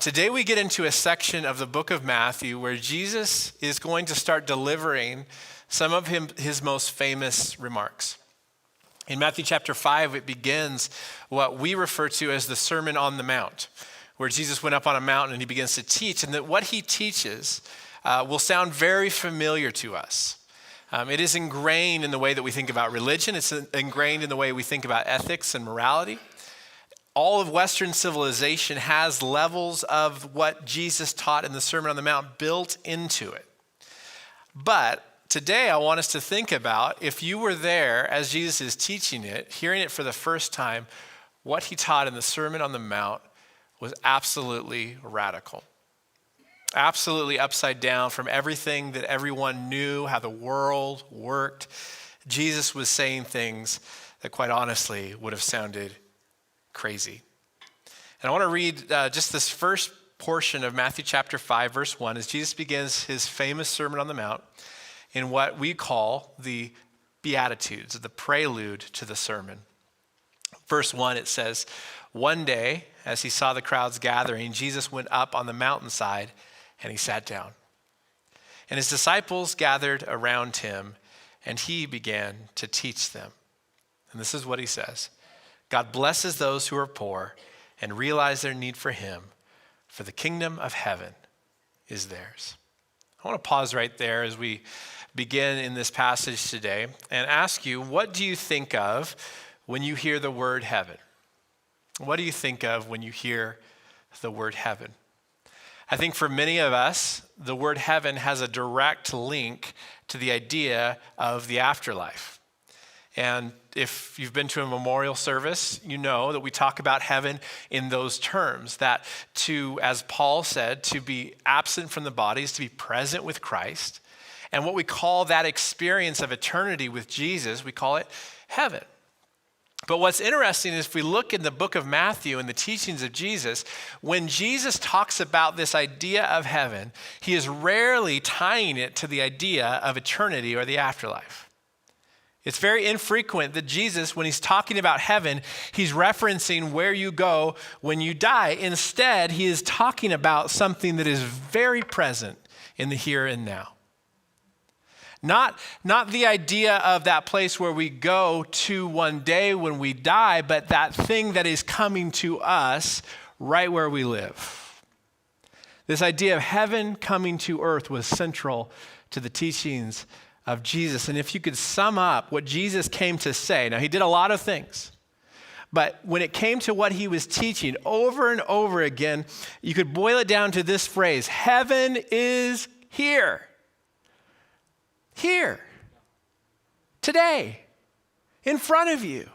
Today we get into a section of the book of Matthew where Jesus is going to start delivering some of his most famous remarks. In Matthew chapter 5, it begins what we refer to as the Sermon on the Mount, where Jesus went up on a mountain and he begins to teach, and that what he teaches will sound very familiar to us. It is ingrained in the way that we think about religion. It's ingrained in the way we think about ethics and morality. All of Western civilization has levels of what Jesus taught in the Sermon on the Mount built into it. But today I want us to think about, if you were there as Jesus is teaching it, hearing it for the first time, what he taught in the Sermon on the Mount was absolutely radical. Absolutely upside down from everything that everyone knew, how the world worked. Jesus was saying things that quite honestly would have sounded crazy. And I want to read just this first portion of Matthew chapter 5, verse 1, as Jesus begins his famous Sermon on the Mount in what we call the Beatitudes, the prelude to the sermon. Verse 1, it says, "One day, as he saw the crowds gathering, Jesus went up on the mountainside and he sat down. And his disciples gathered around him, and he began to teach them." And this is what he says: "God blesses those who are poor and realize their need for him, for the kingdom of heaven is theirs." I want to pause right there as we begin in this passage today and ask you, what do you think of when you hear the word heaven? What do you think of when you hear the word heaven? I think for many of us, the word heaven has a direct link to the idea of the afterlife. And if you've been to a memorial service, you know that we talk about heaven in those terms, that to, as Paul said, to be absent from the body is to be present with Christ. And what we call that experience of eternity with Jesus, we call it heaven. But what's interesting is if we look in the book of Matthew and the teachings of Jesus, when Jesus talks about this idea of heaven, he is rarely tying it to the idea of eternity or the afterlife. It's very infrequent that Jesus, when he's talking about heaven, he's referencing where you go when you die. Instead, he is talking about something that is very present in the here and now. Not the idea of that place where we go to one day when we die, but that thing that is coming to us right where we live. This idea of heaven coming to earth was central to the teachings of Jesus. And if you could sum up what Jesus came to say, now he did a lot of things, but when it came to what he was teaching over and over again, you could boil it down to this phrase: heaven is here. Here, today, in front of you.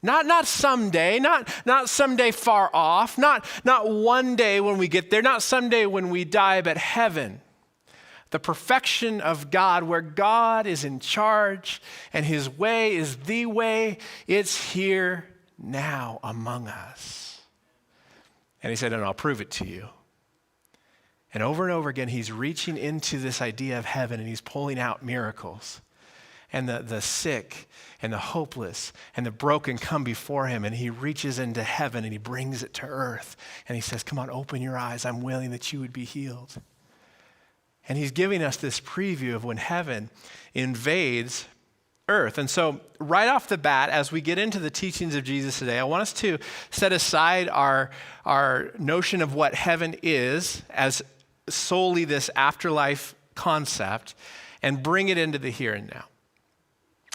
Not someday, not someday far off, not one day when we get there, not someday when we die, but heaven. The perfection of God, where God is in charge and his way is the way. It's here now among us. And he said, "And I'll prove it to you." And over again, he's reaching into this idea of heaven and he's pulling out miracles. And the sick and the hopeless and the broken come before him, and he reaches into heaven and he brings it to earth. And he says, "Come on, open your eyes. I'm willing that you would be healed." And he's giving us this preview of when heaven invades earth. And so right off the bat, as we get into the teachings of Jesus today, I want us to set aside our notion of what heaven is as solely this afterlife concept and bring it into the here and now.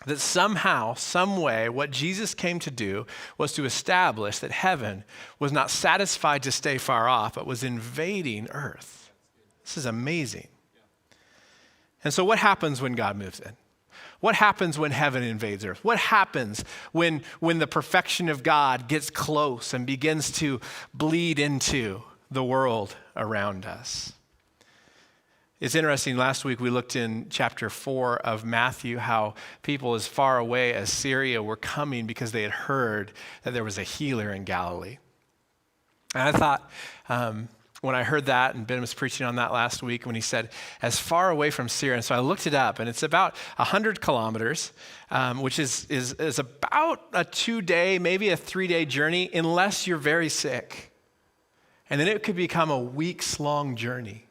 That somehow, some way, what Jesus came to do was to establish that heaven was not satisfied to stay far off, but was invading earth. This is amazing. And so what happens when God moves in? What happens when heaven invades earth? What happens when the perfection of God gets close and begins to bleed into the world around us? It's interesting, last week we looked in chapter 4 of Matthew how people as far away as Syria were coming because they had heard that there was a healer in Galilee. And I thought, when I heard that, and Ben was preaching on that last week when he said, as far away from Syria, and so I looked it up, and it's about 100 kilometers, which is about a 2-day, maybe a 3-day journey, unless you're very sick. And then it could become a weeks-long journey.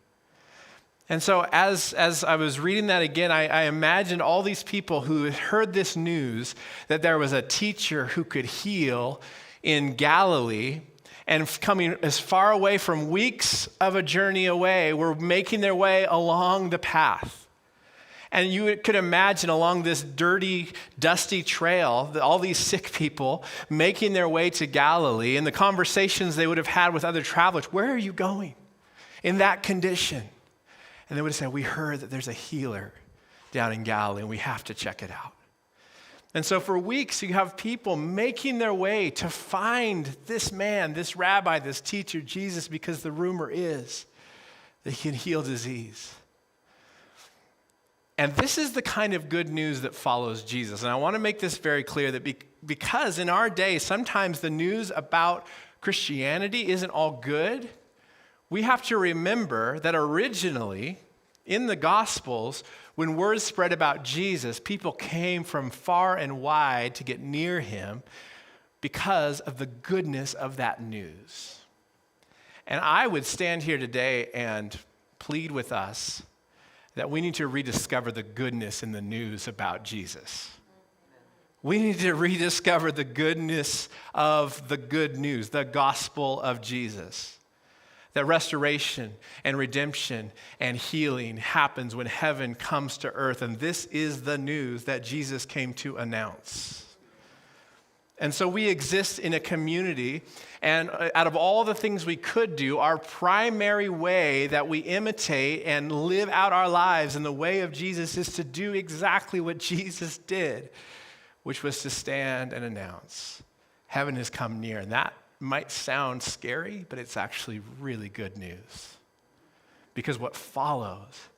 And so as I was reading that again, I imagined all these people who had heard this news that there was a teacher who could heal in Galilee, and coming as far away from weeks of a journey away, were making their way along the path. And you could imagine along this dirty, dusty trail, all these sick people making their way to Galilee, and the conversations they would have had with other travelers. Where are you going in that condition? And they would have said, we heard that there's a healer down in Galilee, and we have to check it out. And so for weeks, you have people making their way to find this man, this rabbi, this teacher, Jesus, because the rumor is that he can heal disease. And this is the kind of good news that follows Jesus. And I want to make this very clear that because in our day, sometimes the news about Christianity isn't all good, we have to remember that originally in the Gospels, when word spread about Jesus, people came from far and wide to get near him because of the goodness of that news. And I would stand here today and plead with us that we need to rediscover the goodness in the news about Jesus. We need to rediscover the goodness of the good news, the gospel of Jesus. That restoration and redemption and healing happens when heaven comes to earth. And this is the news that Jesus came to announce. And so we exist in a community, and out of all the things we could do, our primary way that we imitate and live out our lives in the way of Jesus is to do exactly what Jesus did, which was to stand and announce, heaven has come near. And that might sound scary, but it's actually really good news. Because what follows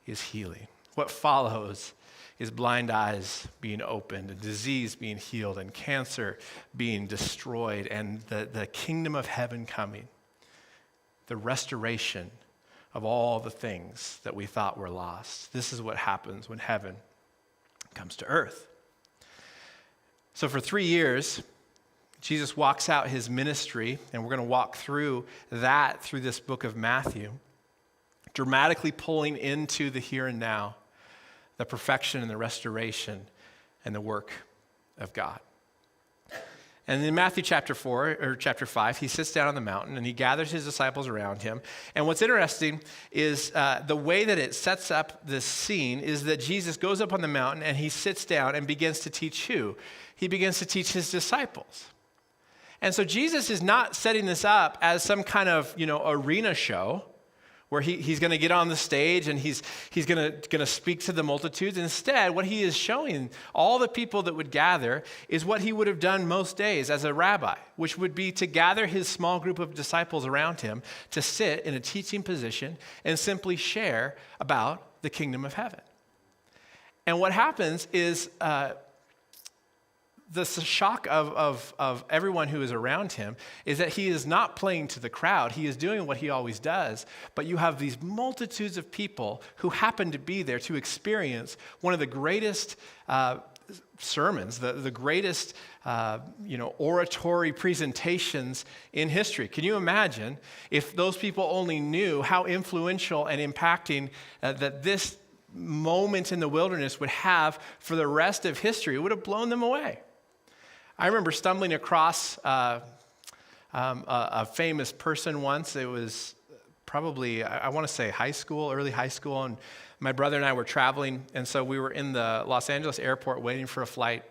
is healing. What follows is blind eyes being opened, and disease being healed, and cancer being destroyed, and the kingdom of heaven coming. The restoration of all the things that we thought were lost. This is what happens when heaven comes to earth. So for 3 years, Jesus walks out his ministry, and we're going to walk through this book of Matthew, dramatically pulling into the here and now, the perfection and the restoration and the work of God. And in Matthew chapter 5, he sits down on the mountain and he gathers his disciples around him. And what's interesting is the way that it sets up this scene is that Jesus goes up on the mountain and he sits down and begins to teach who? He begins to teach his disciples. And so Jesus is not setting this up as some kind of, arena show where he's going to get on the stage and he's going to speak to the multitudes. Instead, what he is showing all the people that would gather is what he would have done most days as a rabbi, which would be to gather his small group of disciples around him to sit in a teaching position and simply share about the kingdom of heaven. And what happens is the shock of everyone who is around him is that he is not playing to the crowd. He is doing what he always does, but you have these multitudes of people who happen to be there to experience one of the greatest sermons, the greatest oratory presentations in history. Can you imagine if those people only knew how influential and impacting that this moment in the wilderness would have for the rest of history? It would have blown them away. I remember stumbling across a famous person once. It was probably, I want to say early high school, and my brother and I were traveling, and so we were in the Los Angeles airport waiting for a flight,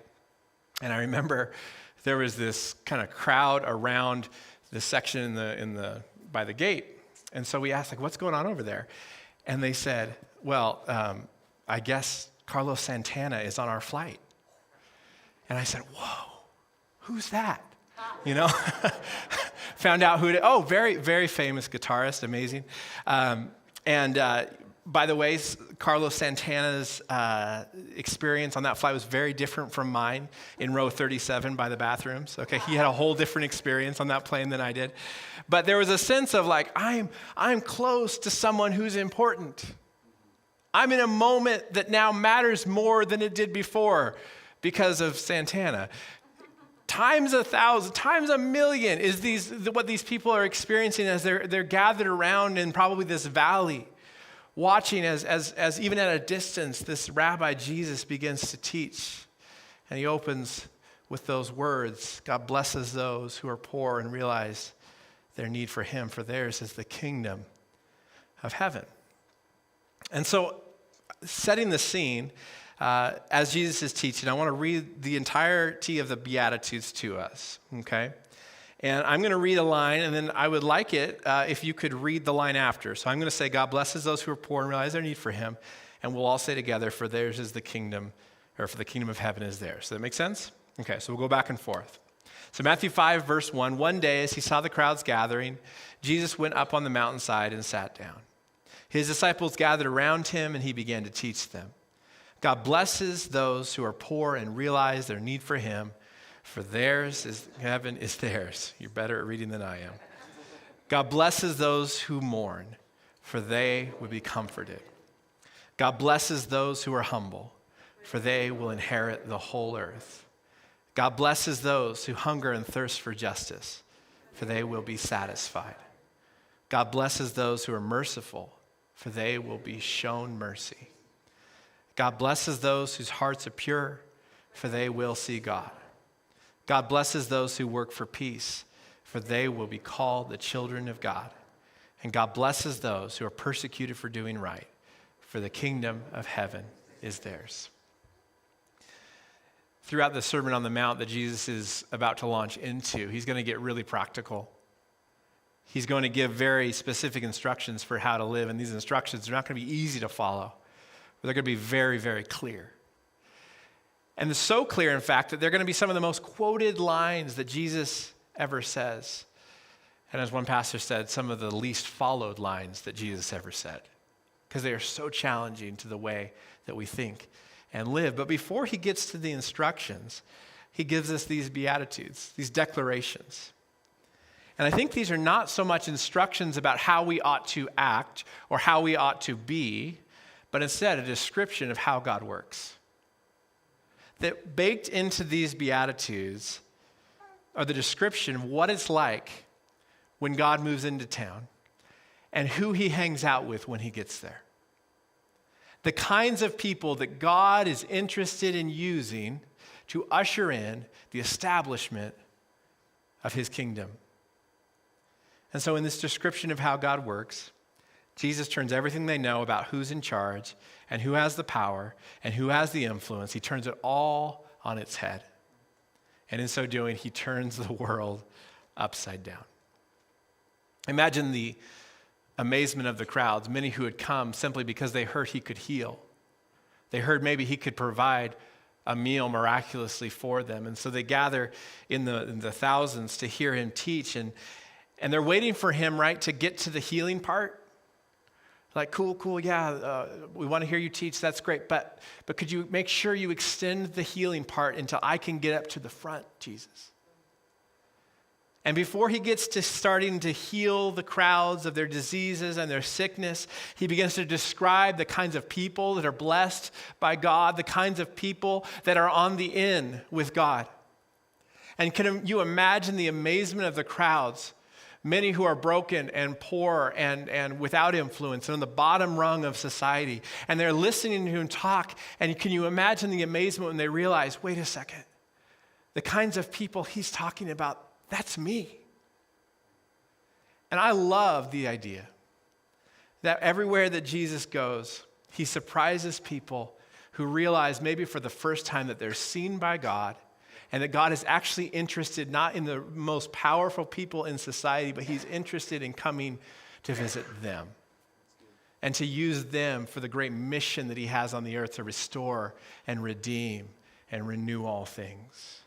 and I remember there was this kind of crowd around this section by the gate, and so we asked, what's going on over there? And they said, well, I guess Carlos Santana is on our flight. And I said, whoa. Who's that? Found out very, very famous guitarist, amazing. By the way, Carlos Santana's experience on that flight was very different from mine in row 37 by the bathrooms. Okay, he had a whole different experience on that plane than I did. But there was a sense of I'm close to someone who's important. I'm in a moment that now matters more than it did before because of Santana. times 1,000, times 1,000,000 is what these people are experiencing as they're gathered around in probably this valley, watching as even at a distance, this Rabbi Jesus begins to teach. And he opens with those words, God blesses those who are poor and realize their need for him, for theirs is the kingdom of heaven. And so, setting the scene, as Jesus is teaching, I want to read the entirety of the Beatitudes to us, okay? And I'm going to read a line, and then I would like it if you could read the line after. So I'm going to say, God blesses those who are poor and realize their need for him, and we'll all say together, for theirs is the kingdom, or for the kingdom of heaven is theirs. Does that make sense? Okay, so we'll go back and forth. So Matthew 5, verse 1, one day as he saw the crowds gathering, Jesus went up on the mountainside and sat down. His disciples gathered around him, and he began to teach them. God blesses those who are poor and realize their need for him, for theirs is heaven is theirs. You're better at reading than I am. God blesses those who mourn, for they will be comforted. God blesses those who are humble, for they will inherit the whole earth. God blesses those who hunger and thirst for justice, for they will be satisfied. God blesses those who are merciful, for they will be shown mercy. God blesses those whose hearts are pure, for they will see God. God blesses those who work for peace, for they will be called the children of God. And God blesses those who are persecuted for doing right, for the kingdom of heaven is theirs. Throughout the Sermon on the Mount that Jesus is about to launch into, he's going to get really practical. He's going to give very specific instructions for how to live, and these instructions are not going to be easy to follow, but they're going to be very, very clear. And they're so clear, in fact, that they're going to be some of the most quoted lines that Jesus ever says. And as one pastor said, some of the least followed lines that Jesus ever said, because they are so challenging to the way that we think and live. But before he gets to the instructions, he gives us these beatitudes, these declarations. And I think these are not so much instructions about how we ought to act or how we ought to be, but instead a description of how God works. That baked into these beatitudes are the description of what it's like when God moves into town and who he hangs out with when he gets there. The kinds of people that God is interested in using to usher in the establishment of his kingdom. And so in this description of how God works, Jesus turns everything they know about who's in charge and who has the power and who has the influence, he turns it all on its head. And in so doing, he turns the world upside down. Imagine the amazement of the crowds, many who had come simply because they heard he could heal. They heard maybe he could provide a meal miraculously for them. And so they gather in the thousands to hear him teach. And they're waiting for him, right, to get to the healing part. Like, cool, yeah, we want to hear you teach, that's great. But could you make sure you extend the healing part until I can get up to the front, Jesus? And before he gets to starting to heal the crowds of their diseases and their sickness, he begins to describe the kinds of people that are blessed by God, the kinds of people that are on the in with God. And can you imagine the amazement of the crowds? Many who are broken and poor and without influence and on the bottom rung of society. And they're listening to him talk. And can you imagine the amazement when they realize, wait a second, the kinds of people he's talking about, that's me. And I love the idea that everywhere that Jesus goes, he surprises people who realize maybe for the first time that they're seen by God and that God is actually interested not in the most powerful people in society, but he's interested in coming to visit them and to use them for the great mission that he has on the earth to restore and redeem and renew all things.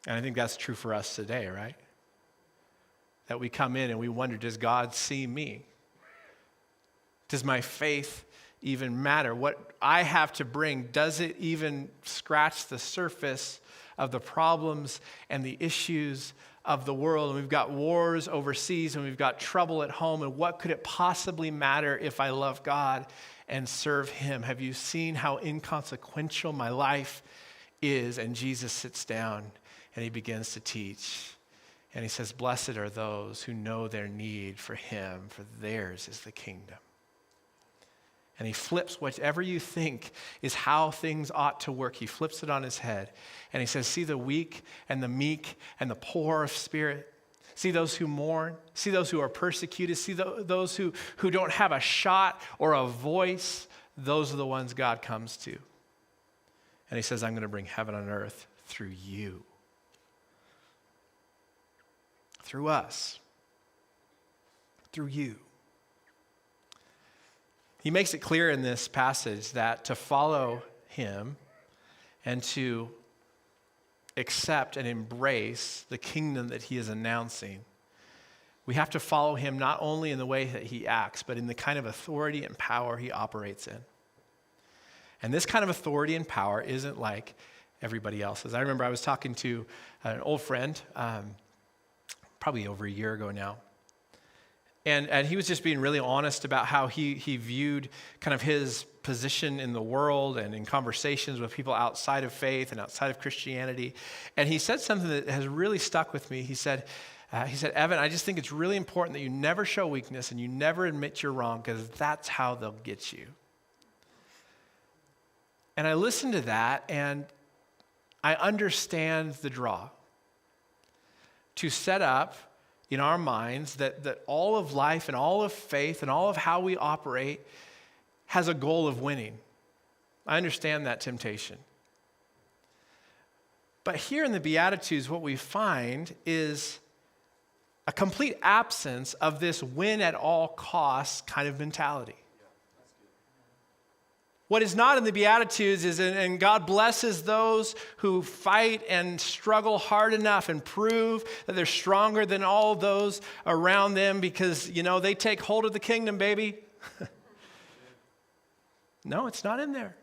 And I think that's true for us today, right? That we come in and we wonder, does God see me? Does my faith even matter? What I have to bring, does it even scratch the surface of the problems and the issues of the world? And we've got wars overseas and we've got trouble at home. And what could it possibly matter if I love God and serve him? Have you seen how inconsequential my life is, and Jesus sits down and he begins to teach. And he says, blessed are those who know their need for him, for theirs is the kingdom. And he flips whatever you think is how things ought to work. He flips it on his head. And he says, see the weak and the meek and the poor of spirit. See those who mourn. See those who are persecuted. See those who don't have a shot or a voice. Those are the ones God comes to. And he says, I'm going to bring heaven on earth through you. Through us. Through you. He makes it clear in this passage that to follow him and to accept and embrace the kingdom that he is announcing, we have to follow him not only in the way that he acts, but in the kind of authority and power he operates in. And this kind of authority and power isn't like everybody else's. I remember I was talking to an old friend, probably over a year ago now. And he was just being really honest about how he viewed kind of his position in the world and in conversations with people outside of faith and outside of Christianity. And he said something that has really stuck with me. He said, Evan, I just think it's really important that you never show weakness and you never admit you're wrong, because that's how they'll get you. And I listened to that and I understand the draw to set up in our minds that all of life and all of faith and all of how we operate has a goal of winning. I understand that temptation. But here in the Beatitudes, what we find is a complete absence of this win at all costs kind of mentality. What is not in the Beatitudes is, and God blesses those who fight and struggle hard enough and prove that they're stronger than all those around them because, they take hold of the kingdom, baby. No, it's not in there.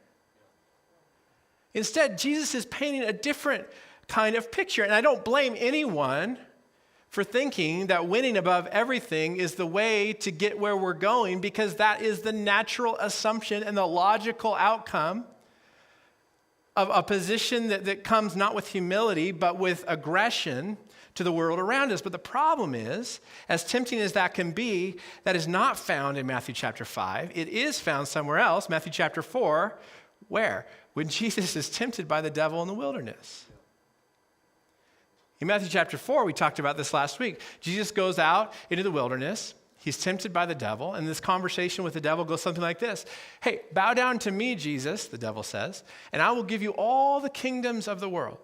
Instead, Jesus is painting a different kind of picture. And I don't blame anyone for thinking that winning above everything is the way to get where we're going, because that is the natural assumption and the logical outcome of a position that comes not with humility, but with aggression to the world around us. But the problem is, as tempting as that can be, that is not found in Matthew chapter 5. It is found somewhere else, Matthew chapter 4, where? When Jesus is tempted by the devil in the wilderness. In Matthew chapter 4, we talked about this last week. Jesus goes out into the wilderness. He's tempted by the devil. And this conversation with the devil goes something like this. Hey, bow down to me, Jesus, the devil says, and I will give you all the kingdoms of the world.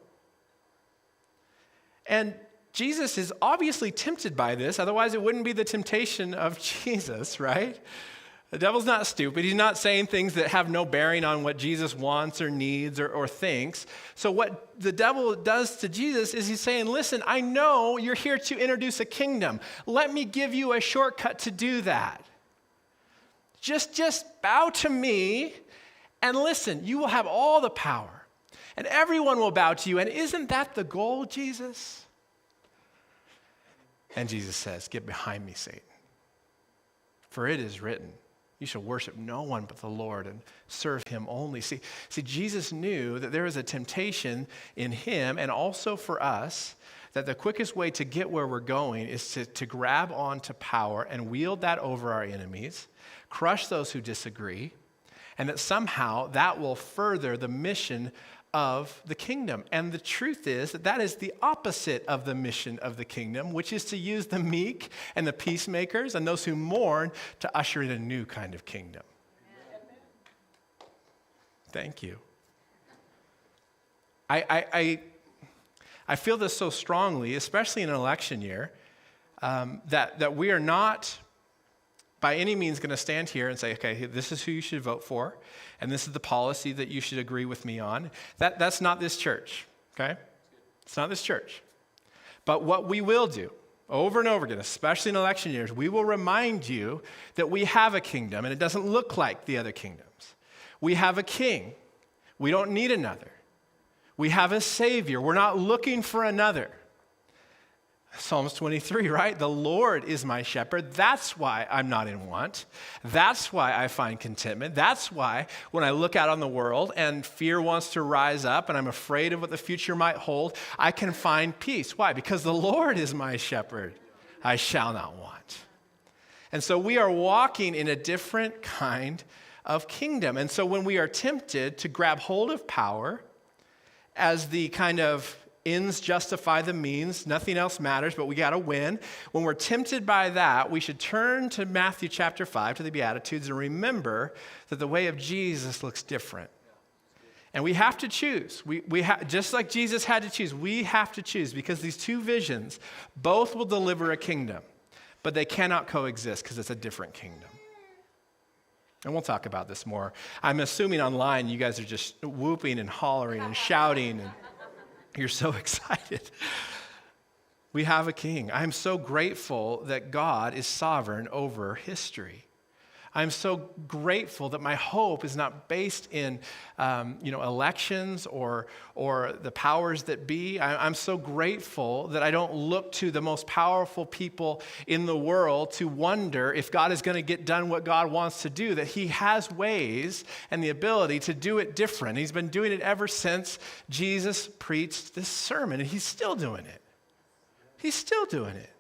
And Jesus is obviously tempted by this. Otherwise, it wouldn't be the temptation of Jesus, right? The devil's not stupid. He's not saying things that have no bearing on what Jesus wants or needs or thinks. So what the devil does to Jesus is he's saying, listen, I know you're here to introduce a kingdom. Let me give you a shortcut to do that. Just bow to me and listen. You will have all the power and everyone will bow to you. And isn't that the goal, Jesus? And Jesus says, get behind me, Satan. For it is written, you shall worship no one but the Lord and serve him only. See, Jesus knew that there is a temptation in him and also for us that the quickest way to get where we're going is to grab onto power and wield that over our enemies, crush those who disagree, and that somehow that will further the mission of the kingdom. And the truth is that is the opposite of the mission of the kingdom, which is to use the meek and the peacemakers and those who mourn to usher in a new kind of kingdom. Thank you. I feel this so strongly, especially in an election year, that we are not by any means going to stand here and say, okay, this is who you should vote for, and this is the policy that you should agree with me on. That's not this church, okay? It's not this church. But what we will do over and over again, especially in election years, we will remind you that we have a kingdom, and it doesn't look like the other kingdoms. We have a king. We don't need another. We have a savior. We're not looking for another. Psalms 23, right? The Lord is my shepherd. That's why I'm not in want. That's why I find contentment. That's why when I look out on the world and fear wants to rise up and I'm afraid of what the future might hold, I can find peace. Why? Because the Lord is my shepherd. I shall not want. And so we are walking in a different kind of kingdom. And so when we are tempted to grab hold of power as the kind of ends justify the means, nothing else matters, but we got to win. When we're tempted by that, we should turn to Matthew chapter 5, to the Beatitudes, and remember that the way of Jesus looks different. And we have to choose. Just like Jesus had to choose, we have to choose, because these two visions both will deliver a kingdom, but they cannot coexist because it's a different kingdom. And we'll talk about this more. I'm assuming online you guys are just whooping and hollering and shouting, and you're so excited. We have a king. I'm so grateful that God is sovereign over history. I'm so grateful that my hope is not based in elections or the powers that be. I'm so grateful that I don't look to the most powerful people in the world to wonder if God is going to get done what God wants to do, that he has ways and the ability to do it different. He's been doing it ever since Jesus preached this sermon, and he's still doing it. He's still doing it.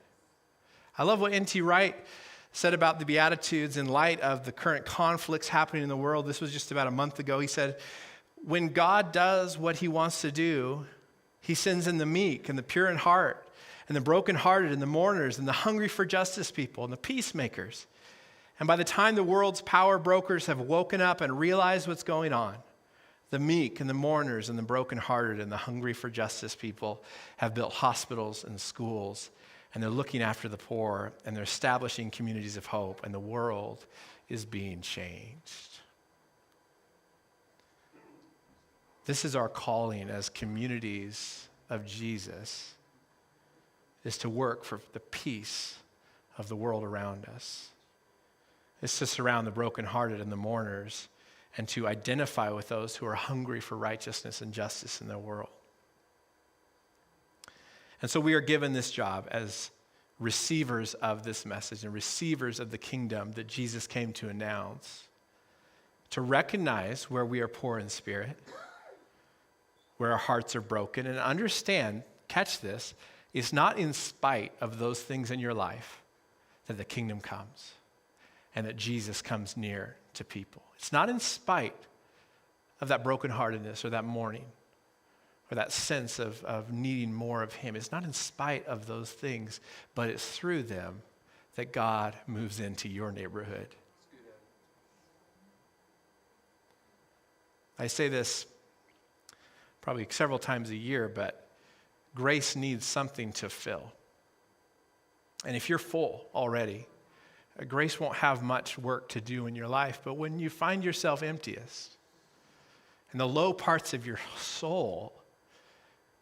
I love what N.T. Wright said about the Beatitudes in light of the current conflicts happening in the world. This was just about a month ago. He said, when God does what he wants to do, he sends in the meek and the pure in heart and the brokenhearted and the mourners and the hungry for justice people and the peacemakers. And by the time the world's power brokers have woken up and realized what's going on, the meek and the mourners and the brokenhearted and the hungry for justice people have built hospitals and schools, and they're looking after the poor, and they're establishing communities of hope, and the world is being changed. This is our calling as communities of Jesus, is to work for the peace of the world around us. It's to surround the brokenhearted and the mourners, and to identify with those who are hungry for righteousness and justice in their world. And so we are given this job as receivers of this message and receivers of the kingdom that Jesus came to announce, to recognize where we are poor in spirit, where our hearts are broken, and understand, catch this, it's not in spite of those things in your life that the kingdom comes and that Jesus comes near to people. It's not in spite of that brokenheartedness or that mourning, or that sense of needing more of him. It's not in spite of those things, but it's through them that God moves into your neighborhood. I say this probably several times a year, but grace needs something to fill. And if you're full already, grace won't have much work to do in your life, but when you find yourself emptiest, and the low parts of your soul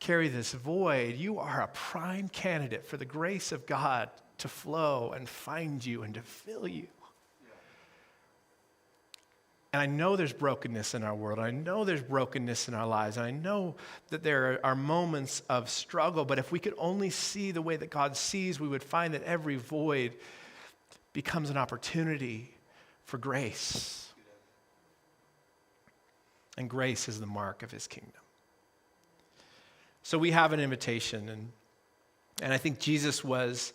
carry this void, you are a prime candidate for the grace of God to flow and find you and to fill you. And I know there's brokenness in our world. I know there's brokenness in our lives. And I know that there are moments of struggle, but if we could only see the way that God sees, we would find that every void becomes an opportunity for grace. And grace is the mark of his kingdom. So we have an invitation, and I think Jesus was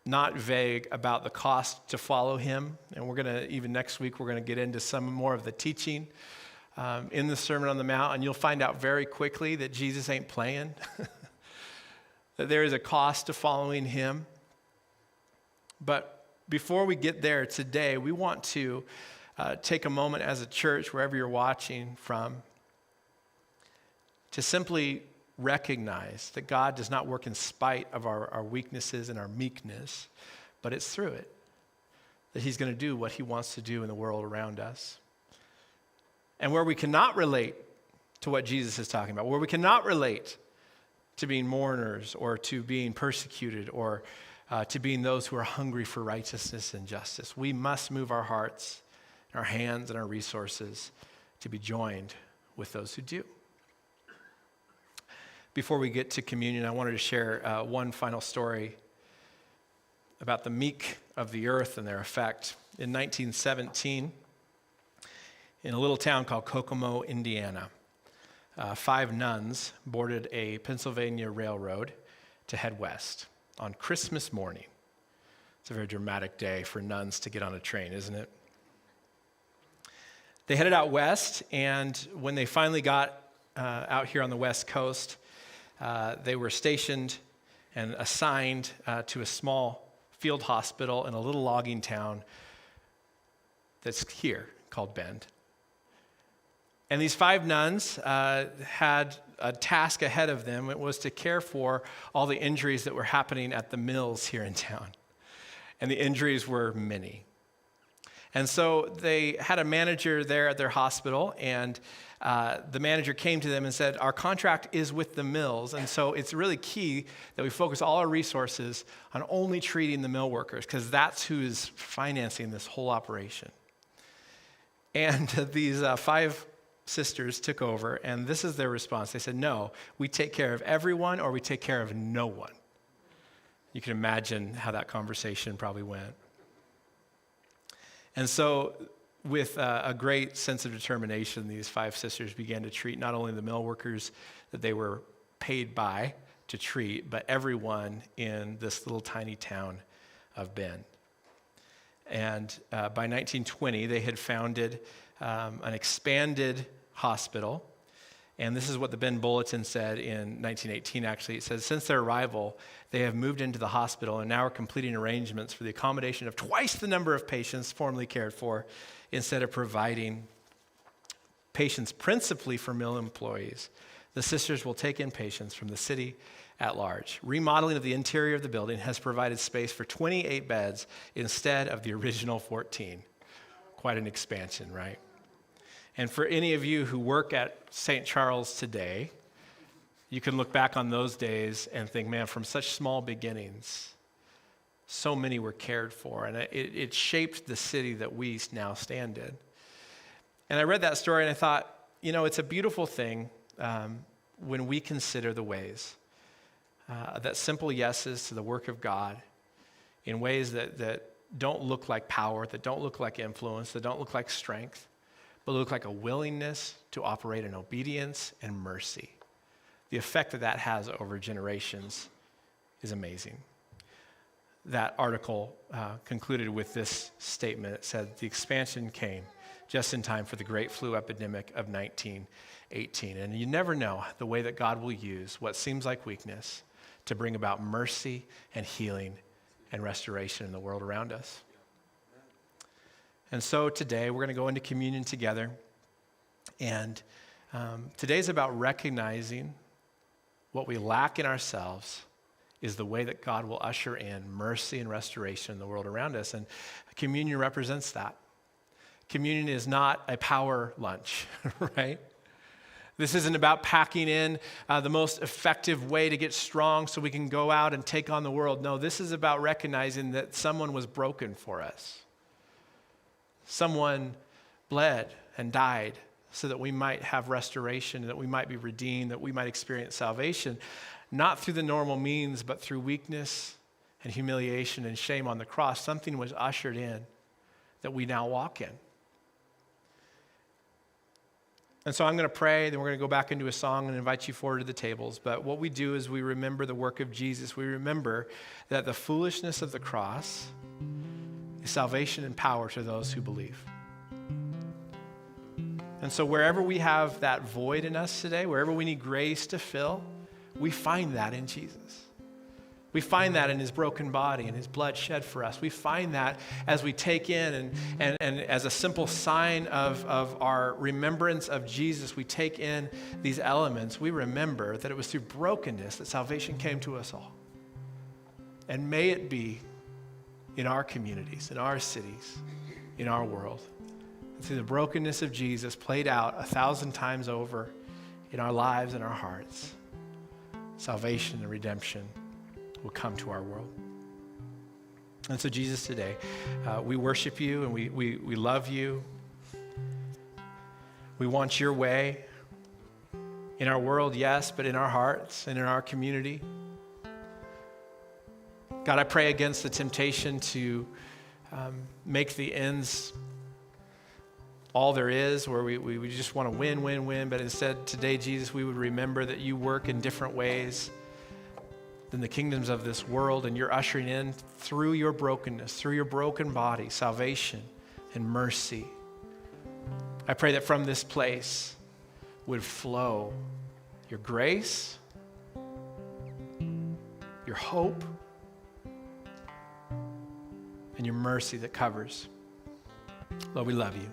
not vague about the cost to follow him. And we're going to, even next week, we're going to get into some more of the teaching in the Sermon on the Mount, and you'll find out very quickly that Jesus ain't playing, that there is a cost to following him. But before we get there today, we want to take a moment as a church, wherever you're watching from, to simply recognize that God does not work in spite of our weaknesses and our meekness, but it's through it that he's going to do what he wants to do in the world around us. And where we cannot relate to what Jesus is talking about, where we cannot relate to being mourners or to being persecuted or to being those who are hungry for righteousness and justice, we must move our hearts, our hands, and our resources to be joined with those who do. Before we get to communion, I wanted to share one final story about the meek of the earth and their effect. In 1917, in a little town called Kokomo, Indiana, 5 nuns boarded a Pennsylvania railroad to head west on Christmas morning. It's a very dramatic day for nuns to get on a train, isn't it? They headed out west, and when they finally got out here on the West Coast, they were stationed and assigned to a small field hospital in a little logging town that's here called Bend. And these 5 nuns had a task ahead of them. It was to care for all the injuries that were happening at the mills here in town. And the injuries were many. And so they had a manager there at their hospital, and the manager came to them and said, our contract is with the mills, and so it's really key that we focus all our resources on only treating the mill workers, because that's who is financing this whole operation. And these 5 sisters took over, and this is their response. They said, no, we take care of everyone or we take care of no one. You can imagine how that conversation probably went. And so with a great sense of determination, these 5 sisters began to treat not only the mill workers that they were paid by to treat, but everyone in this little tiny town of Bend. And by 1920, they had founded an expanded hospital. And this is what the Bend Bulletin said in 1918, actually. It says, since their arrival, they have moved into the hospital and now are completing arrangements for the accommodation of twice the number of patients formerly cared for, instead of providing patients principally for mill employees. The sisters will take in patients from the city at large. Remodeling of the interior of the building has provided space for 28 beds instead of the original 14. Quite an expansion, right? And for any of you who work at St. Charles today, you can look back on those days and think, man, from such small beginnings, so many were cared for, and it shaped the city that we now stand in. And I read that story and I thought, it's a beautiful thing when we consider the ways that simple yeses to the work of God in ways that don't look like power, that don't look like influence, that don't look like strength, but look like a willingness to operate in obedience and mercy. The effect that has over generations is amazing. That article concluded with this statement. It said, the expansion came just in time for the great flu epidemic of 1918. And you never know the way that God will use what seems like weakness to bring about mercy and healing and restoration in the world around us. And so today we're going to go into communion together. And today's about recognizing what we lack in ourselves is the way that God will usher in mercy and restoration in the world around us. And communion represents that. Communion is not a power lunch, right? This isn't about packing in the most effective way to get strong so we can go out and take on the world. No, this is about recognizing that someone was broken for us. Someone bled and died so that we might have restoration, that we might be redeemed, that we might experience salvation, not through the normal means, but through weakness and humiliation and shame on the cross. Something was ushered in that we now walk in. And so I'm going to pray, then we're going to go back into a song and invite you forward to the tables. But what we do is we remember the work of Jesus. We remember that the foolishness of the cross is salvation and power to those who believe. And so wherever we have that void in us today, wherever we need grace to fill, we find that in Jesus. We find that in his broken body and his blood shed for us. We find that as we take in and as a simple sign of our remembrance of Jesus, we take in these elements. We remember that it was through brokenness that salvation came to us all. And may it be in our communities, in our cities, in our world. Through the brokenness of Jesus played out 1,000 times over in our lives and our hearts, salvation and redemption will come to our world. And so Jesus, today, we worship you and we love you. We want your way In our world, yes, but in our hearts and in our community. God, I pray against the temptation to make the ends all there is, where we just want to win, but instead today, Jesus, we would remember that you work in different ways than the kingdoms of this world, and you're ushering in through your brokenness, through your broken body, salvation and mercy. I pray that from this place would flow your grace, your hope, and your mercy that covers. Lord, we love you.